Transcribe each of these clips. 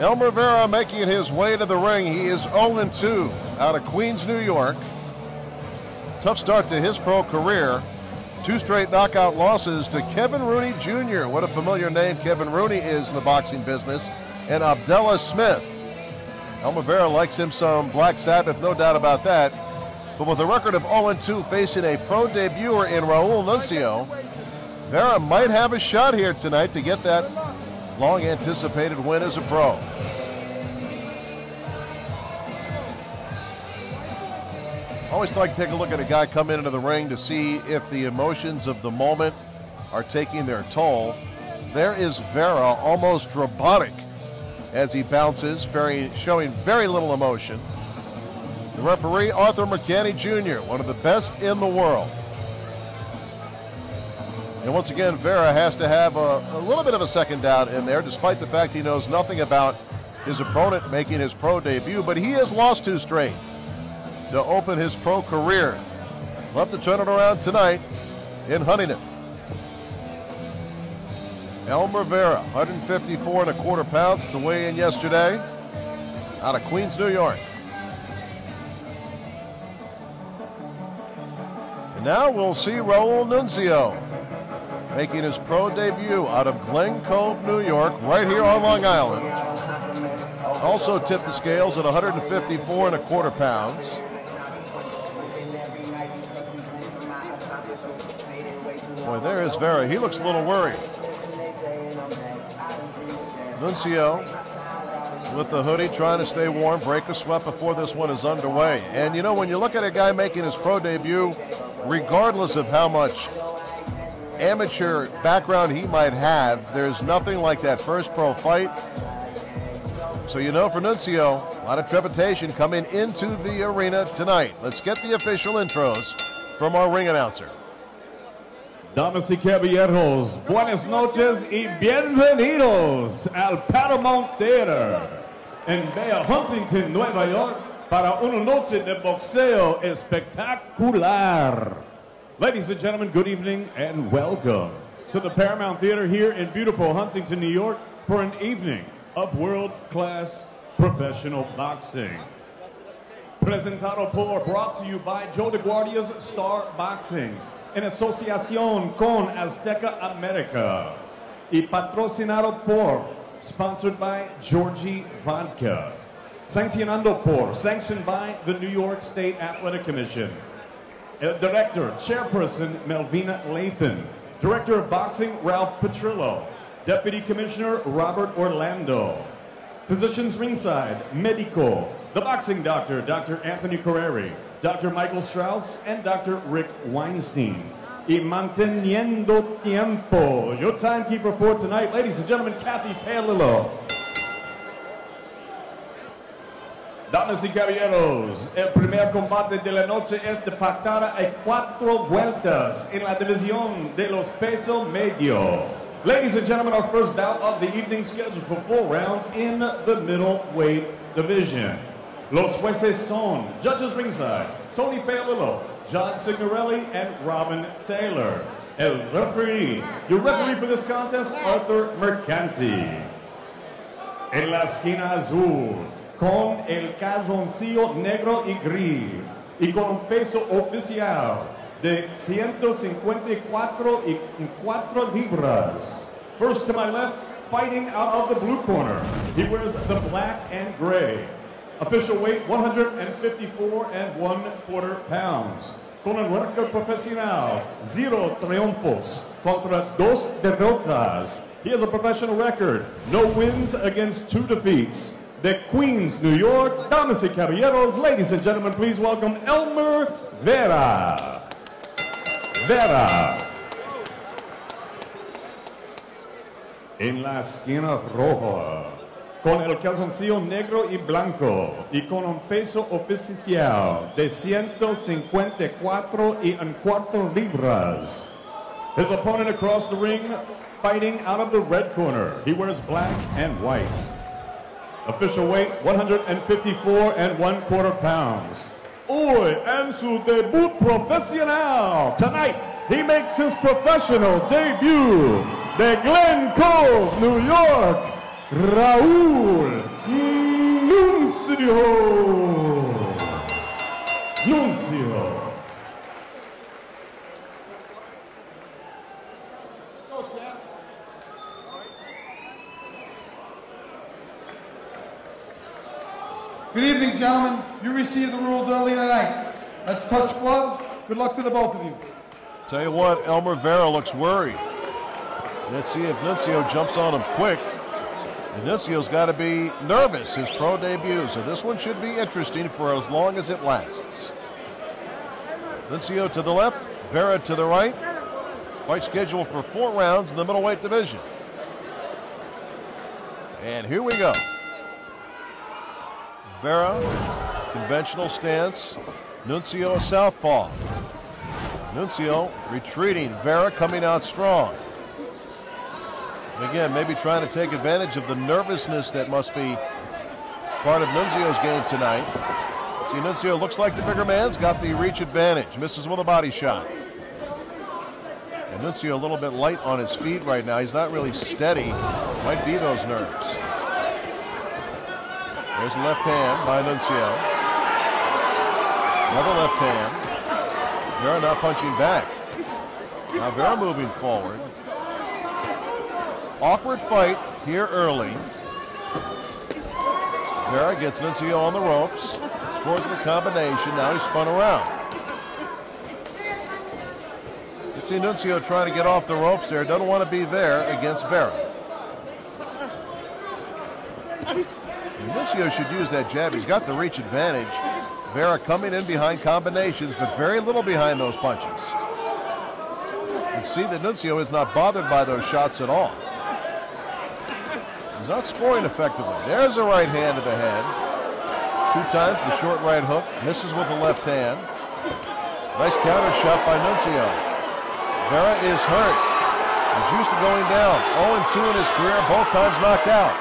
Elmer Vera making his way to the ring. He is 0-2 out of Queens, New York. Tough start to his pro career. 2 straight knockout losses to Kevin Rooney Jr. What a familiar name Kevin Rooney is in the boxing business. And Abdullah Smith. Elmer Vera likes him some Black Sabbath, no doubt about that. But with a record of 0-2 facing a pro debuter in Raul Nuncio, Vera might have a shot here tonight to get that long-anticipated win as a pro. Always like to take a look at a guy come into the ring to see if the emotions of the moment are taking their toll. There is Vera, almost robotic as he bounces, showing very little emotion. The referee, Arthur McCanny Jr., one of the best in the world. And once again, Vera has to have a little bit of a second doubt in there, despite the fact he knows nothing about his opponent making his pro debut, but he has lost 2 straight to open his pro career. We'll have to turn it around tonight in Huntington. Elmer Vera, 154 1/4 pounds at the weigh-in yesterday, out of Queens, New York. And now we'll see Raul Nuncio making his pro debut out of Glen Cove, New York, right here on Long Island. Also tipped the scales at 154 1/4 pounds. Boy, there is Vera. He looks a little worried. Nuncio with the hoodie, trying to stay warm, break a sweat before this one is underway. And you know, when you look at a guy making his pro debut, regardless of how much amateur background he might have, there's nothing like that first pro fight. So you know, for Nuncio, a lot of trepidation coming into the arena tonight. Let's get the official intros from our ring announcer. Damas y caballeros, buenas noches y bienvenidos al Paramount Theater en Bella Huntington, Nueva York, para una noche de boxeo espectacular. Ladies and gentlemen, good evening and welcome to the Paramount Theater here in beautiful Huntington, New York, for an evening of world-class professional boxing. Presentado por, brought to you by Joe DeGuardia's Star Boxing, en asociación con Azteca America, y patrocinado por, sponsored by Georgie Vodka, sanccionando por, sanctioned by the New York State Athletic Commission, el director, chairperson Melvina Lathan, director of boxing Ralph Petrillo, deputy commissioner Robert Orlando, physicians ringside, Medico, the boxing doctor, Dr. Anthony Carreri, Dr. Michael Strauss, and Dr. Rick Weinstein. Y manteniendo tiempo, your timekeeper for tonight, ladies and gentlemen, Kathy Palillo. Damas y caballeros, el primer combate de la noche es de pactada a 4 vueltas en la división de los peso medio. Ladies and gentlemen, our first bout of the evening scheduled for 4 rounds in the middleweight division. Los jueces son, judges ringside, Tony Palillo, John Signorelli, and Robin Taylor. El referee, your referee for this contest, Arthur Mercanti. En la esquina azul, con el calzoncillo negro y gris, y con un peso oficial de 154 libras. First to my left, fighting out of the blue corner, he wears the black and gray. Official weight 154 1/4 pounds. Con un récord profesional, 0 triunfos contra 2 derrotas. He has a professional record, no wins against 2 defeats. De Queens, New York, damas y caballeros, ladies and gentlemen, please welcome Elmer Vera. Vera. En la esquina roja, con el calzoncillo negro y blanco, y con un peso oficial de 154 1/4 libras. His opponent across the ring, fighting out of the red corner. He wears black and white. Official weight 154 1/4 pounds. Hoy en su debut profesional. Tonight, he makes his professional debut de Glen Cove, New York. Raul Nuncio. Good evening, gentlemen. You received the rules earlier tonight. Let's touch gloves. Good luck to the both of you. Tell you what, Elmer Vera looks worried. Let's see if Nuncio jumps on him quick. And Nuncio's got to be nervous, his pro debut, so this one should be interesting for as long as it lasts. Nuncio to the left, Vera to the right. Fight scheduled for 4 rounds in the middleweight division. And here we go. Vera, conventional stance. Nuncio a southpaw. Nuncio retreating, Vera coming out strong. And again, maybe trying to take advantage of the nervousness that must be part of Nuncio's game tonight. See, Nuncio looks like the bigger man's got the reach advantage. Misses with a body shot. And Nuncio a little bit light on his feet right now. He's not really steady. Might be those nerves. There's the left hand by Nuncio. Another left hand. Vera not punching back. Now Vera moving forward. Awkward fight here early. Vera gets Nuncio on the ropes. Scores the combination. Now he's spun around. You can see Nuncio trying to get off the ropes there. Doesn't want to be there against Vera. Nuncio should use that jab. He's got the reach advantage. Vera coming in behind combinations, but very little behind those punches. You can see that Nuncio is not bothered by those shots at all. He's not scoring effectively. There's a right hand to the head. 2 times the short right hook. Misses with the left hand. Nice counter shot by Nuncio. Vera is hurt. He's used to going down. 0-2 in his career, both times knocked out.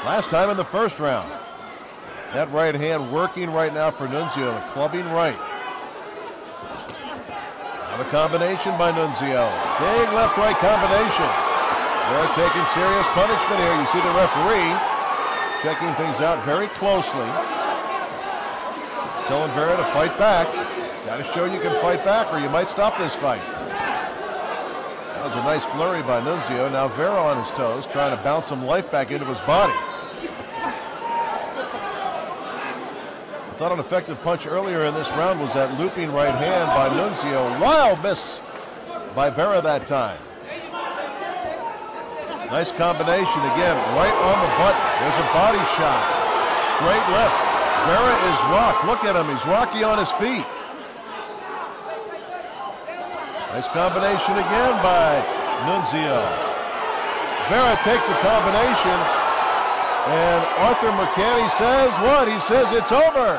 Last time in the first round. That right hand working right now for Nuncio, the clubbing right. Now the combination by Nuncio. Big left-right combination. They're taking serious punishment here. You see the referee checking things out very closely. Telling Vera to fight back. Got to show you can fight back or you might stop this fight. That was a nice flurry by Nuncio. Now Vera on his toes, trying to bounce some life back into his body. I thought an effective punch earlier in this round was that looping right hand by Nuncio. Wild miss by Vera that time. Nice combination again, right on the button. There's a body shot. Straight left. Vera is rocked. Look at him, he's rocky on his feet. Nice combination again by Nuncio. Vera takes a combination, and Arthur Mercani says what? He says it's over.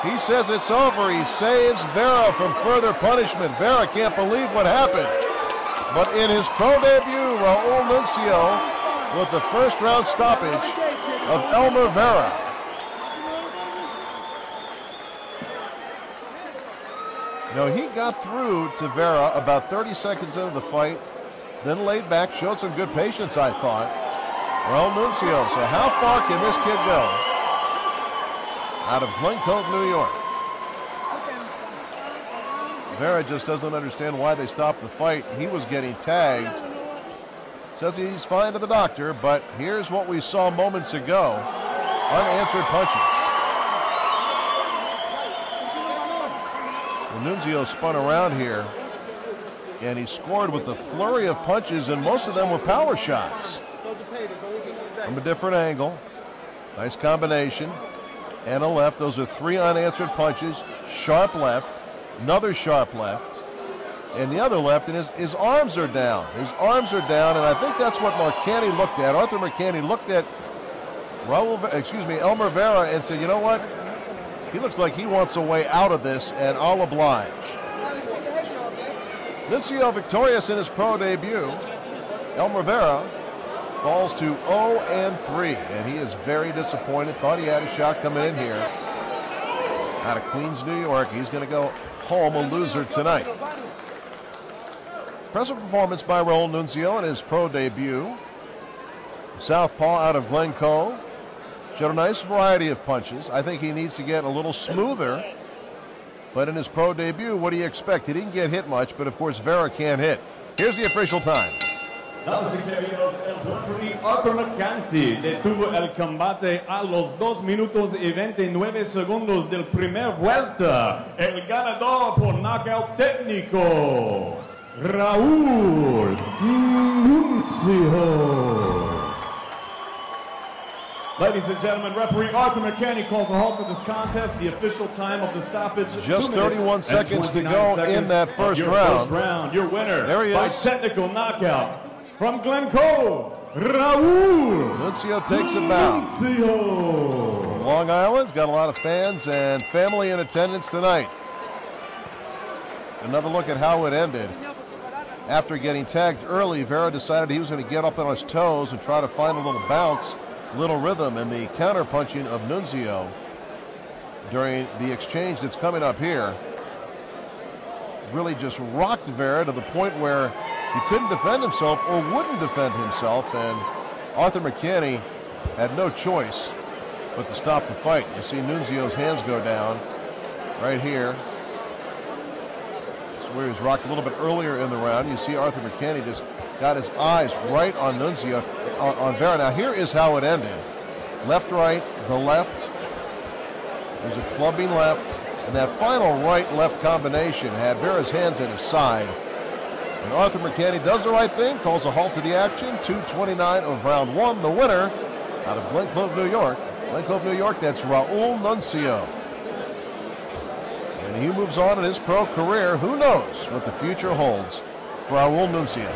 He says it's over. He saves Vera from further punishment. Vera can't believe what happened. But in his pro debut, Raul Nuncio with the first round stoppage of Elmer Vera. No, he got through to Vera about 30 seconds into the fight, then laid back, showed some good patience, I thought. Raul Nuncio, so how far can this kid go out of Glen Cove, New York? Vera just doesn't understand why they stopped the fight. He was getting tagged. Says he's fine to the doctor, but here's what we saw moments ago. Unanswered punches. Nuncio spun around here, and he scored with a flurry of punches, and most of them were power shots. From a different angle. Nice combination. And a left. Those are 3 unanswered punches. Sharp left. Another sharp left. And the other left, and his arms are down. His arms are down, and I think that's what Mercani looked at. Arthur Mercani looked at Elmer Vera and said, you know what? He looks like he wants a way out of this, and I'll oblige. Nuncio victorious in his pro debut. Elmer Vera falls to 0-3, and he is very disappointed. Thought he had a shot coming in here. Out of Queens, New York. He's going to go home a loser tonight. Impressive performance by Raul Nuncio in his pro debut. Southpaw out of Glen Cove. Showed a nice variety of punches. I think he needs to get a little smoother. But in his pro debut, what do you expect? He didn't get hit much, but of course Vera can't hit. Here's the official time. Damas y caballeros, el referee Arthur McCanty detuvo el combate a los 2 minutos y 29 segundos del primer vuelta. El ganador por knockout técnico, Raúl Nuncio. Ladies and gentlemen, referee Arthur McCanty calls a halt to this contest. The official time of the stoppage, just 31 seconds to go in that first round. Your winner there he by is. technical knockout from Glen Cove, Raúl Nuncio takes it bow. Nuncio. Long Island's got a lot of fans and family in attendance tonight. Another look at how it ended. After getting tagged early, Vera decided he was going to get up on his toes and try to find a little bounce, little rhythm in the counter-punching of Nuncio during the exchange that's coming up here. Really just rocked Vera to the point where he couldn't defend himself or wouldn't defend himself, and Arthur McCanty had no choice but to stop the fight. You see Nuncio's hands go down right here. This is where he was rocked a little bit earlier in the round. You see Arthur McCanty just got his eyes right on Nuncio, on Vera. Now here is how it ended. Left, right, the left. There's a clubbing left, and that final right-left combination had Vera's hands at his side. And Arthur McCanty does the right thing, calls a halt to the action. 2:29 of round 1. The winner out of Glen Cove, New York. Glen Cove, New York, that's Raúl Nuncio. And he moves on in his pro career. Who knows what the future holds for Raúl Nuncio.